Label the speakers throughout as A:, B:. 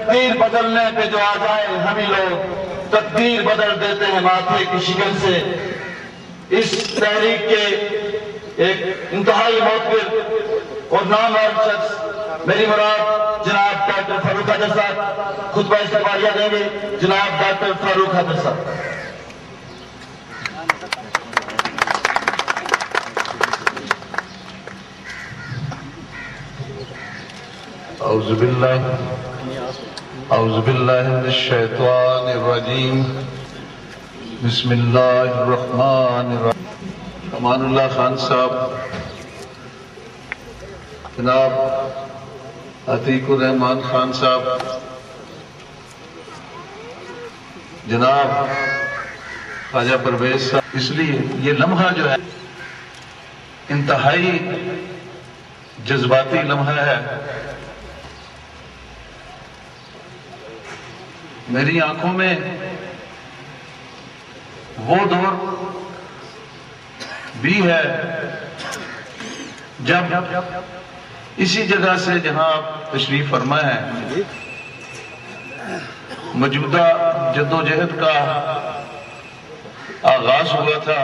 A: تقدیر بدلنے پہ جو آ جائے ہم ہی لوگ تقدیر بدل دیتے ہیں ماتھے کی شکن سے۔ اس تحریک کے ایک انتہائی موقف اور نامور شخص میری مراد جناب ڈاکٹر فاروق حیدر صاحب خطبہ استقبالیہ دیں گے۔ جناب ڈاکٹر فاروق حیدر صاحب۔
B: اعوذ باللہ من الشیطان الرجیم، بسم اللہ الرحمن الرحیم۔ امان اللہ خان صاحب، جناب عتیق الرحمان خان صاحب، جناب خواجہ پرویز صاحب، اس لیے یہ لمحہ جو ہے انتہائی جذباتی لمحہ ہے۔ میری آنکھوں میں وہ دور بھی ہے جب اسی جگہ سے جہاں آپ تشریف فرما ہیں موجودہ جدوجہد کا آغاز ہوا تھا۔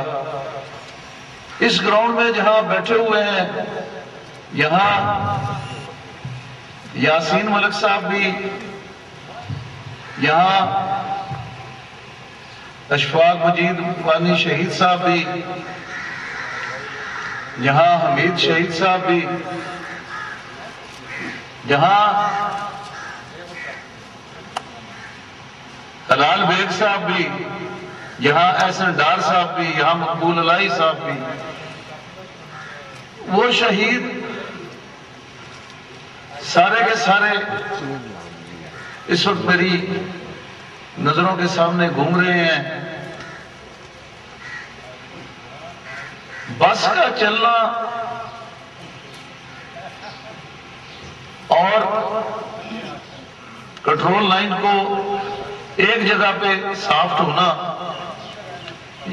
B: اس گراؤنڈ میں جہاں بیٹھے ہوئے ہیں، یہاں یاسین ملک صاحب بھی، یہاں اشفاق مجید وانی شہید صاحب بھی، یہاں حمید شہید صاحب بھی، یہاں حلال بیگ صاحب بھی، یہاں احسن ڈار صاحب بھی، یہاں مقبول الہی صاحب بھی۔ وہ شہید سارے کے سارے اس وقت میری نظروں کے سامنے گھوم رہے ہیں۔ بس کا چلنا اور کنٹرول لائن کو ایک جگہ پہ سافٹ ہونا،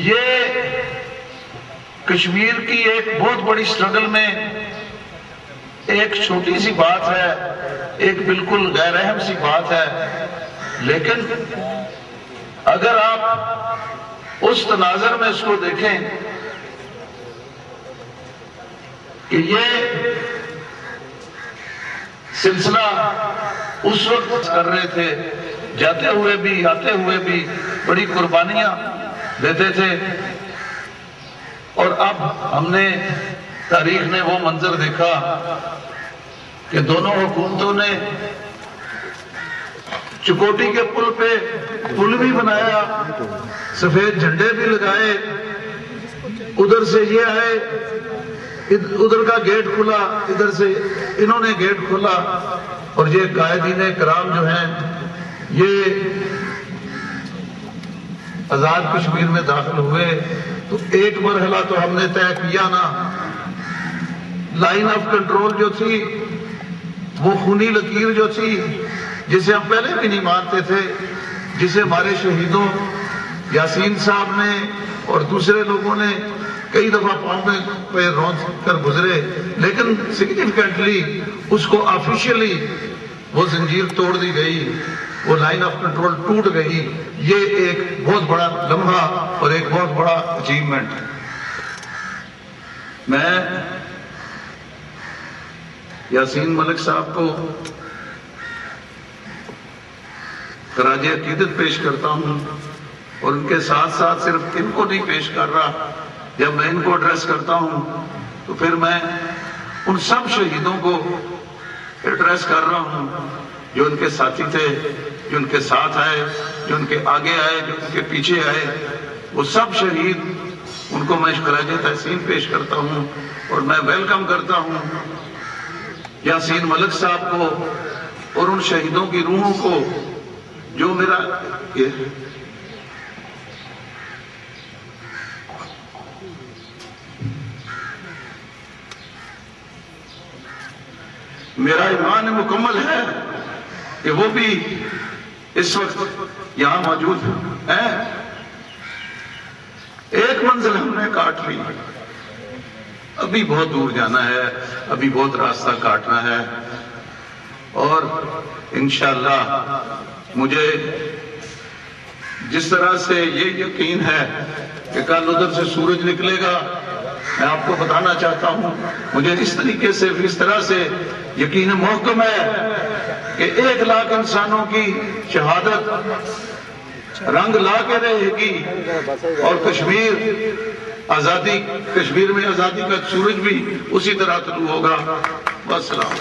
B: یہ کشمیر کی ایک بہت بڑی سٹرگل میں ایک چھوٹی سی بات ہے، ایک بالکل غیر اہم سی بات ہے، لیکن اگر آپ اس تناظر میں اس کو دیکھیں کہ یہ سلسلہ اس وقت کر رہے تھے، جاتے ہوئے بھی آتے ہوئے بھی بڑی قربانیاں دیتے تھے، اور اب ہم نے تاریخ نے وہ منظر دیکھا کہ دونوں حکومتوں نے چکوٹی کے پل پہ پل بھی بنایا، سفید جھنڈے بھی لگائے، ادھر سے یہ آئے، ادھر کا گیٹ کھلا، ادھر سے انہوں نے گیٹ کھلا، اور یہ قائدین کرام جو ہیں یہ آزاد کشمیر میں داخل ہوئے تو ایک مرحلہ تو ہم نے طے کیا نا، لائن آف کنٹرول جو تھی، وہ خونی لکیر جو تھی، جسے ہم پہلے بھی نہیں مانتے تھے، جسے ہمارے شہیدوں یاسین صاحب نے اور دوسرے لوگوں نے کئی دفعہ پاؤں پہ روند کر گزرے، لیکن سگنیفیکنٹلی اس کو آفیشیلی وہ زنجیر توڑ دی گئی، وہ لائن آف کنٹرول ٹوٹ گئی۔ یہ ایک بہت بڑا لمحہ اور ایک بہت بڑا اچیومنٹ۔ میں یاسین ملک صاحب کو خراج عقیدت پیش کرتا ہوں، اور ان کے ساتھ ساتھ صرف ان کو نہیں پیش کر رہا، جب میں ان کو ایڈریس کرتا ہوں تو پھر میں ان سب شہیدوں کو ایڈریس کر رہا ہوں جو ان کے ساتھی تھے، جو ان کے ساتھ آئے، جو ان کے آگے آئے، جو ان کے پیچھے آئے، وہ سب شہید، ان کو میں خراج تحسین پیش کرتا ہوں، اور میں ویلکم کرتا ہوں یاسین ملک صاحب کو اور ان شہیدوں کی روحوں کو جو میرا ایمان مکمل ہے کہ وہ بھی اس وقت یہاں موجود ہیں۔ ایک منزل ہم نے کاٹ لی، ابھی بہت دور جانا ہے، ابھی بہت راستہ کاٹنا ہے، اور انشاءاللہ مجھے جس طرح سے یہ یقین ہے کہ کل ادھر سے سورج نکلے گا، میں آپ کو بتانا چاہتا ہوں مجھے اس طریقے سے اس طرح سے یقین محکم ہے کہ 1 لاکھ انسانوں کی شہادت رنگ لا کے رہے گی، اور کشمیر میں آزادی کا سورج بھی اسی طرح طلوع ہوگا۔ والسلام۔